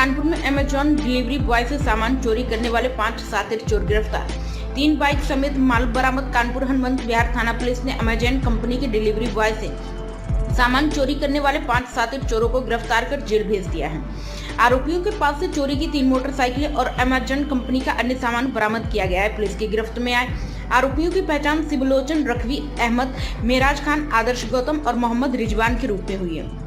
कानपुर में Amazon delivery boy से सामान चोरी करने वाले 5 शातिर चोर गिरफ्तार। 3 बाइक समेत माल बरामद। कानपुर हनुमंत विहार थाना पुलिस ने अमेजॉन कंपनी के डिलीवरी बॉय से सामान चोरी करने वाले 5 शातिर चोरों को गिरफ्तार कर जेल भेज दिया है। आरोपियों के पास से चोरी की 3 मोटरसाइकिलें और अमेजॉन कंपनी का अन्य सामान बरामद किया गया है। पुलिस की गिरफ्त में आए आरोपियों की पहचान सिबलोचन, रखवी अहमद, मेराज खान, आदर्श गौतम और मोहम्मद रिजवान के रूप में हुई है।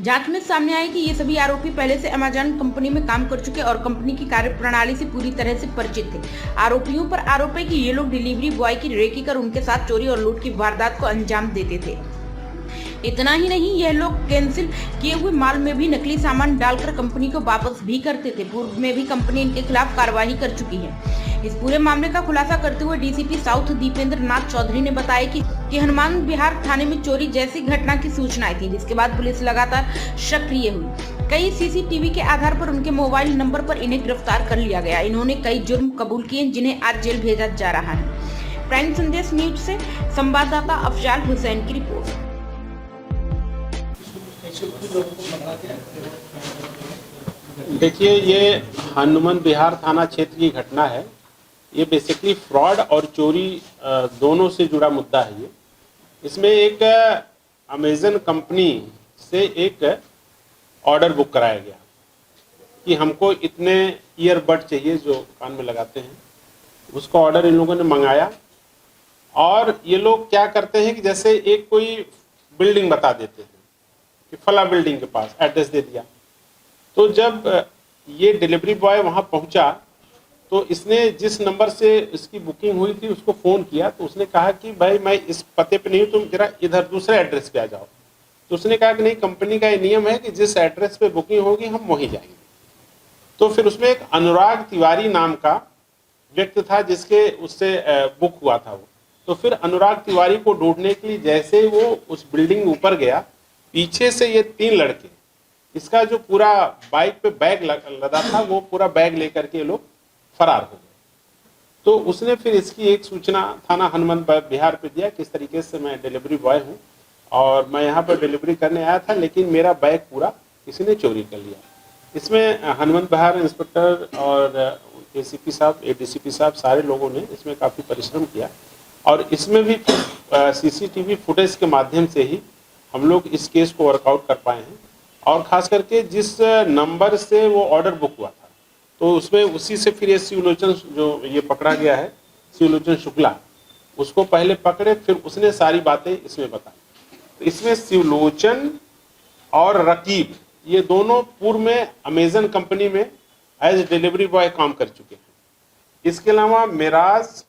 जांच में सामने आया कि ये सभी आरोपी पहले से अमेजॉन कंपनी में काम कर चुके और कंपनी की कार्यप्रणाली से पूरी तरह से परिचित थे। आरोपियों पर आरोप है कि ये लोग डिलीवरी बॉय की रेकी कर उनके साथ चोरी और लूट की वारदात को अंजाम देते थे। इतना ही नहीं, यह लोग कैंसिल किए हुए माल में भी नकली सामान डालकर कंपनी को वापस भी करते थे। पूर्व में भी कंपनी इनके खिलाफ कार्रवाई कर चुकी है। इस पूरे मामले का खुलासा करते हुए डीसीपी साउथ दीपेंद्र नाथ चौधरी ने बताया कि हनुमान विहार थाने में चोरी जैसी घटना की सूचनाएं थी, जिसके बाद पुलिस लगातार सक्रिय हुई। कई सीसीटीवी के आधार पर उनके मोबाइल नंबर पर इन्हें गिरफ्तार कर लिया गया। इन्होंने कई जुर्म कबूल किए, जिन्हें आज जेल भेजा जा रहा है। प्राइम संदेश न्यूज से संवाददाता अफजाल हुसैन की रिपोर्ट। देखिए, ये हनुमंत विहार थाना क्षेत्र की घटना है। ये बेसिकली फ्रॉड और चोरी दोनों से जुड़ा मुद्दा है। इसमें एक अमेजन कंपनी से एक ऑर्डर बुक कराया गया कि हमको इतने ईयरबड चाहिए जो कान में लगाते हैं। उसका ऑर्डर इन लोगों ने मंगाया और ये लोग क्या करते हैं कि जैसे एक कोई बिल्डिंग बता देते हैं कि फला बिल्डिंग के पास एड्रेस दे दिया। तो जब ये डिलीवरी बॉय वहाँ पहुँचा तो इसने जिस नंबर से इसकी बुकिंग हुई थी उसको फ़ोन किया। तो उसने कहा कि भाई मैं इस पते पे नहीं हूँ, तुम जरा इधर दूसरे एड्रेस पे आ जाओ। तो उसने कहा कि नहीं, कंपनी का ये नियम है कि जिस एड्रेस पे बुकिंग होगी हम वहीं जाएंगे। तो फिर उसमें एक अनुराग तिवारी नाम का व्यक्ति था जिसके उससे बुक हुआ था वो। तो फिर अनुराग तिवारी को ढूंढने के लिए जैसे वो उस बिल्डिंग में ऊपर गया, पीछे से ये 3 लड़के, इसका जो पूरा बाइक पे बैग लदा था वो पूरा बैग लेकर के लोग फरार हो गए। तो उसने फिर इसकी एक सूचना थाना हनुमंत विहार पे दिया कि इस तरीके से मैं डिलीवरी बॉय हूँ और मैं यहाँ पर डिलीवरी करने आया था, लेकिन मेरा बैग पूरा किसी ने चोरी कर लिया। इसमें हनुमंत विहार इंस्पेक्टर और एसीपी साहब, एडीसीपी साहब, सारे लोगों ने इसमें काफ़ी परिश्रम किया और इसमें भी सीसीटीवी फुटेज के माध्यम से ही हम लोग इस केस को वर्कआउट कर पाए हैं। और ख़ास करके जिस नंबर से वो ऑर्डर बुक हुआ था तो उसमें उसी से फिर ये सिवलोचन जो ये पकड़ा गया है, सिवलोचन शुक्ला, उसको पहले पकड़े, फिर उसने सारी बातें इसमें बताई। तो इसमें सिवलोचन और रकीब ये दोनों पूर्व में अमेजन कंपनी में एज डिलीवरी बॉय काम कर चुके हैं। इसके अलावा मेराज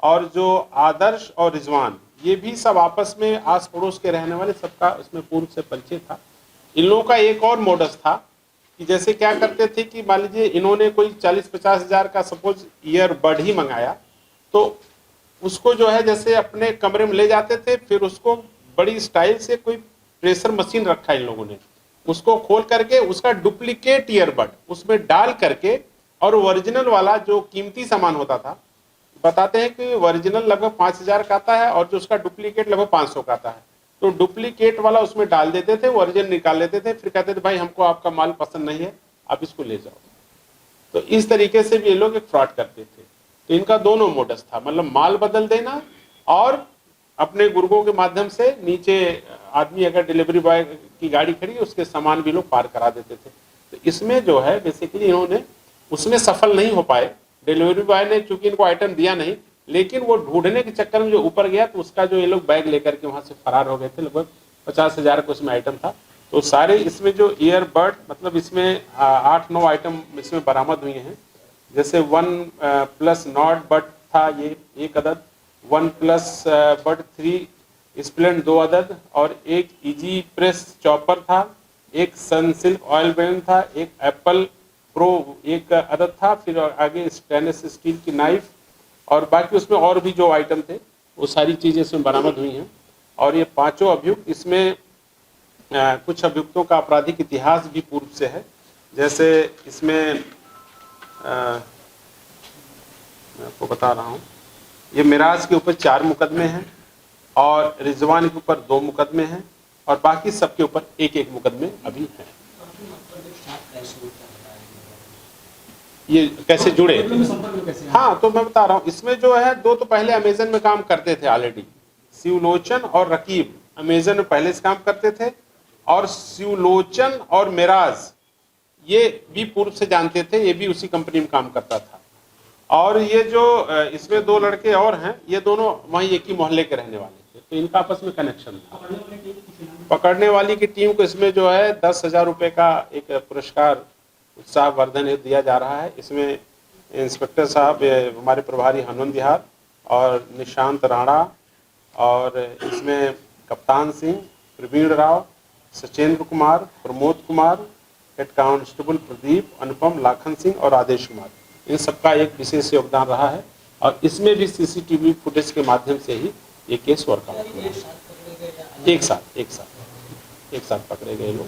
और जो आदर्श और रिजवान, ये भी सब आपस में आस पड़ोस के रहने वाले, सबका इसमें पूर्व से परिचय था। इन लोगों का एक और मोडस था कि जैसे क्या करते थे कि मान लीजिए इन्होंने कोई 40-50 हज़ार का सपोज ईयरबड ही मंगाया, तो उसको जो है जैसे अपने कमरे में ले जाते थे, फिर उसको बड़ी स्टाइल से कोई प्रेशर मशीन रखा इन लोगों ने, उसको खोल करके उसका डुप्लीकेट ईयरबड उसमें डाल करके और ओरिजिनल वाला जो कीमती सामान होता था, बताते हैं कि ओरिजिनल लगभग 5,000 का आता है और जो उसका डुप्लीकेट लगभग 500 का आता है। तो डुप्लीकेट वाला उसमें डाल देते थे, ओरिजिनल निकाल लेते थे, फिर कहते थे भाई हमको आपका माल पसंद नहीं है, आप इसको ले जाओ। तो इस तरीके से भी ये लोग एक फ्रॉड करते थे। तो इनका दोनों मोडस था, मतलब माल बदल देना और अपने गुर्गों के माध्यम से नीचे आदमी अगर डिलीवरी बॉय की गाड़ी खड़ी है उसके सामान भी लोग पार करा देते थे। तो इसमें जो है बेसिकली इन्होंने उसमें सफल नहीं हो पाए। डिलीवरी बॉय ने चूंकि इनको आइटम दिया नहीं, लेकिन वो ढूंढने के चक्कर में जो ऊपर गया तो उसका जो ये लोग बैग लेकर के वहां से फरार हो गए थे। लगभग 50 हज़ार का उसमें आइटम था। तो सारे इसमें जो ईयरबड, मतलब इसमें 8-9 आइटम इसमें बरामद हुए हैं। जैसे 1+ नॉट बड था ये एक अदद, 1+ बड 3 स्प्लेंड 2 अदद और एक इजी प्रेस चॉपर था, एक सनसिल्क ऑयल बैन था, एक एप्पल प्रो एक अदद था, फिर आगे स्टेनलेस स्टील की नाइफ और बाकी उसमें और भी जो आइटम थे वो सारी चीज़ें इसमें बरामद हुई हैं। और ये 5 अभियुक्त, इसमें कुछ अभियुक्तों का आपराधिक इतिहास भी पूर्व से है। जैसे इसमें मैं आपको बता रहा हूँ, ये मिराज के ऊपर 4 मुकदमे हैं और रिजवान के ऊपर 2 मुकदमे हैं और बाकी सबके ऊपर 1-1 मुकदमे अभी हैं। ये कैसे जुड़े? हाँ, तो मैं बता रहा हूँ, इसमें जो है दो तो पहले अमेजन में काम करते थे ऑलरेडी, शिवलोचन और रकीब अमेजन में पहले से काम करते थे, और शिवलोचन और मेराज ये भी पूर्व से जानते थे, ये भी उसी कंपनी में काम करता था। और ये जो इसमें दो लड़के और हैं, ये दोनों वहीं एक ही मोहल्ले के रहने वाले थे, तो इनका आपस में कनेक्शन था। पकड़ने वाली की टीम को इसमें जो है 10,000 रुपये का एक पुरस्कार उत्साहवर्धन हेतु दिया जा रहा है। इसमें इंस्पेक्टर साहब हमारे प्रभारी हनुमान बिहार और निशांत राणा, और इसमें कप्तान सिंह, प्रवीण राव, सचेंद्र कुमार, प्रमोद कुमार, हेड कांस्टेबल प्रदीप, अनुपम, लाखन सिंह और आदेश कुमार, इन सबका एक विशेष योगदान रहा है। और इसमें भी सीसीटीवी फुटेज के माध्यम से ही ये केस वर्कआउट हुआ। एक साथ पकड़े गए लोग।